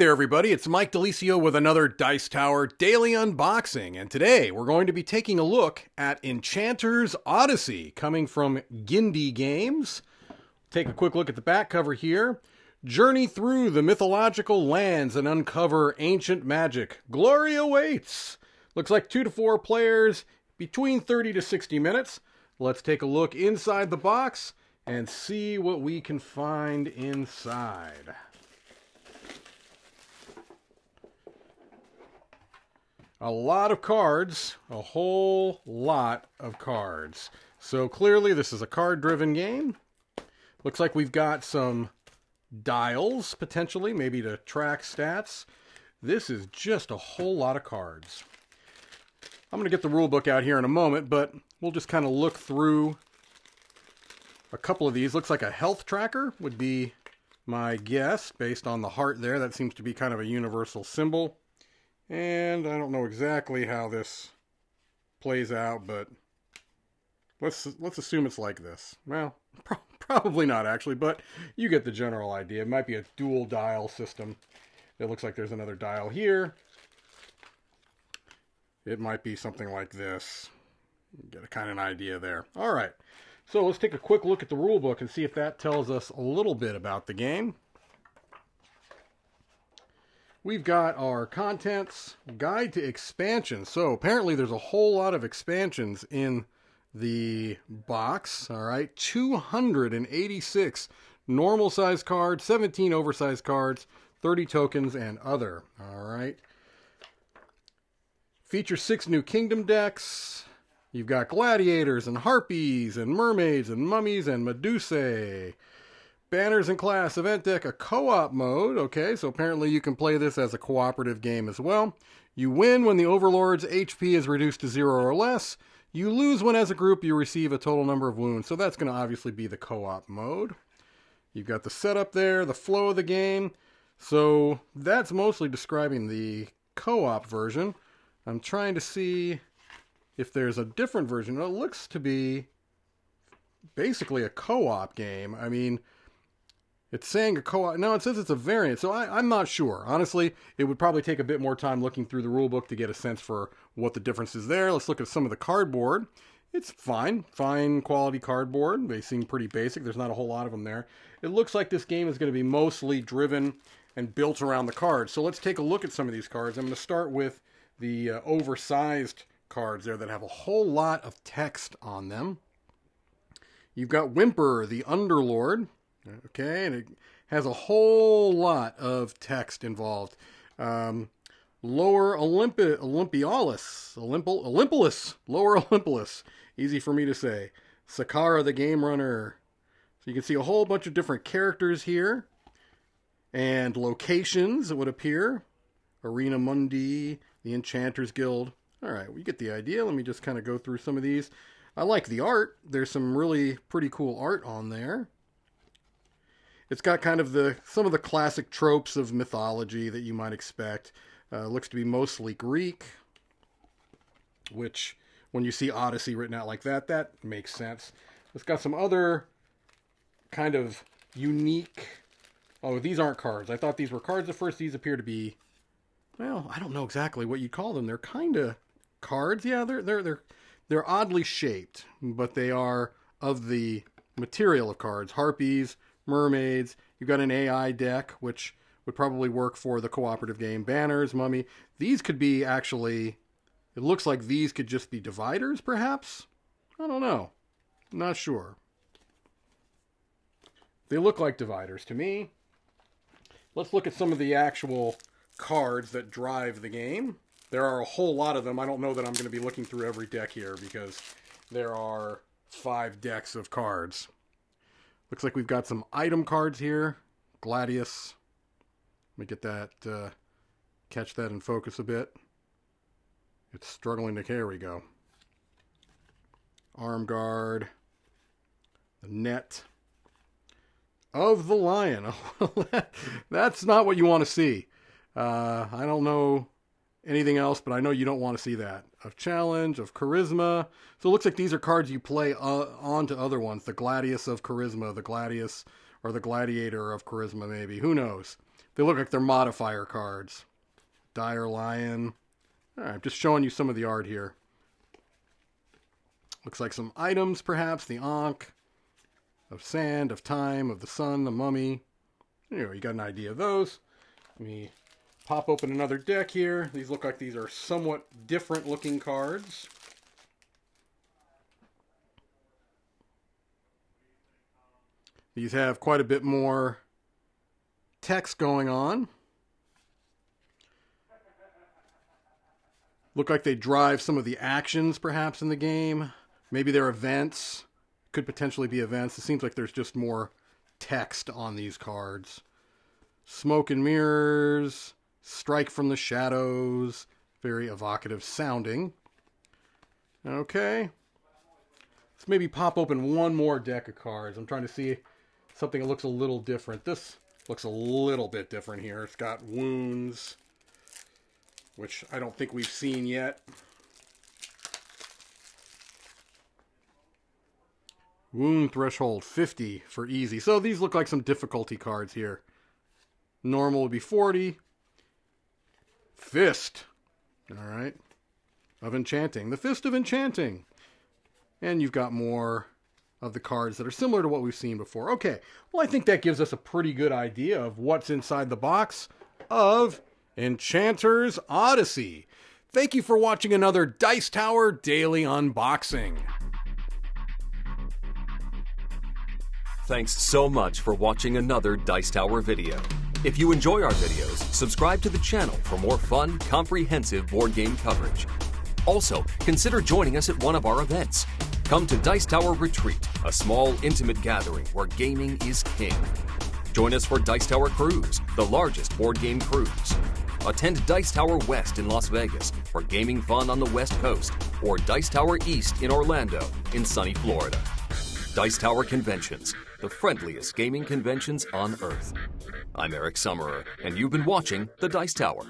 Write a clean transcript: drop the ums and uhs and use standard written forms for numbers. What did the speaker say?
there, everybody. It's Mike Delisio with another Dice Tower Daily Unboxing. And today we're going to be taking a look at Enchanters Odyssey, coming from Gindie Games. Take a quick look at the back cover here. Journey through the mythological lands and uncover ancient magic. Glory awaits. Looks like 2 to 4 players, between 30 to 60 minutes. Let's take a look inside the box and see what we can find inside. A lot of cards, a whole lot of cards. So clearly this is a card-driven game. Looks like we've got some dials, potentially, maybe to track stats. This is just a whole lot of cards. I'm going to get the rule book out here in a moment, but we'll just kind of look through a couple of these. Looks like a health tracker would be my guess, based on the heart there. That seems to be kind of a universal symbol. And I don't know exactly how this plays out, but let's assume it's like this. Well, probably not actually, but you get the general idea. It might be a dual dial system. It looks like there's another dial here. It might be something like this. You get a kind of an idea there. All right, so let's take a quick look at the rule book and see if that tells us a little bit about the game. We've got our contents, guide to expansion. So apparently there's a whole lot of expansions in the box. All right, 286 normal size cards, 17 oversized cards, 30 tokens, and other. All right. Features 6 new kingdom decks. You've got gladiators and harpies and mermaids and mummies and medusae. Banners and class, event deck, a co-op mode. Okay, so apparently you can play this as a cooperative game as well. You win when the Overlord's HP is reduced to 0 or less. You lose when as a group you receive a total number of wounds. So that's going to obviously be the co-op mode. You've got the setup there, the flow of the game. So that's mostly describing the co-op version. I'm trying to see if there's a different version. It looks to be basically a co-op game. I mean, it's saying a co-op. No, it says it's a variant, so I'm not sure. Honestly, it would probably take a bit more time looking through the rulebook to get a sense for what the difference is there. Let's look at some of the cardboard. It's fine quality cardboard. They seem pretty basic. There's not a whole lot of them there. It looks like this game is going to be mostly driven and built around the cards. So let's take a look at some of these cards. I'm going to start with the oversized cards there that have a whole lot of text on them. You've got Whimper, the Underlord. Okay, and it has a whole lot of text involved. Lower Olympialis, Lower Olympialis, easy for me to say. Sakara, the Game Runner. So you can see a whole bunch of different characters here. And locations, it would appear. Arena Mundi, the Enchanters Guild. All right, we get the idea. Let me just kind of go through some of these. I like the art. There's some really pretty cool art on there. It's got kind of some of the classic tropes of mythology that you might expect. Looks to be mostly Greek, which when you see Odyssey written out like that, that makes sense. It's got some other kind of unique... Oh, these aren't cards. I thought these were cards at first. These appear to be, well, I don't know exactly what you'd call them. They're kind of cards. Yeah, they're oddly shaped, but they are of the material of cards. Harpies, mermaids. You've got an AI deck, which would probably work for the cooperative game. Banners, mummy. These could be actually, it looks like these could just be dividers, perhaps? I don't know. I'm not sure. They look like dividers to me. Let's look at some of the actual cards that drive the game. There are a whole lot of them. I don't know that I'm going to be looking through every deck here because there are 5 decks of cards. Looks like we've got some item cards here. Gladius. Let me get that, catch that in focus a bit. It's struggling to, there we go. Arm guard. The net of the lion. That's not what you want to see. I don't know anything else, but I know you don't want to see that. Of challenge, of charisma. So it looks like these are cards you play on to other ones. The Gladius of charisma, the Gladius, or the Gladiator of charisma maybe. Who knows? They look like they're modifier cards. Dire Lion. All right, just showing you some of the art here. Looks like some items, perhaps. The Ankh, of sand, of time, of the sun, the mummy. You got an idea of those. Let me pop open another deck here. These look like these are somewhat different looking cards. These have quite a bit more text going on. Look like they drive some of the actions, perhaps, in the game. Maybe they're events. Could potentially be events. It seems like there's just more text on these cards. Smoke and Mirrors. Strike from the Shadows. Very evocative sounding. Okay. Let's maybe pop open one more deck of cards. I'm trying to see something that looks a little different. This looks a little bit different here. It's got wounds, which I don't think we've seen yet. Wound threshold 50 for easy. So these look like some difficulty cards here. Normal would be 40. Fist. All right. Of Enchanting. The Fist of Enchanting. And you've got more of the cards that are similar to what we've seen before. Okay. Well, I think that gives us a pretty good idea of what's inside the box of Enchanters Odyssey. Thank you for watching another Dice Tower Daily Unboxing. Thanks so much for watching another Dice Tower video. If you enjoy our videos, subscribe to the channel for more fun, comprehensive board game coverage. Also, consider joining us at one of our events. Come to Dice Tower Retreat, a small, intimate gathering where gaming is king. Join us for Dice Tower Cruise, the largest board game cruise. Attend Dice Tower West in Las Vegas for gaming fun on the West Coast, or Dice Tower East in Orlando in sunny Florida. Dice Tower Conventions, the friendliest gaming conventions on Earth. I'm Eric Summerer, and you've been watching The Dice Tower.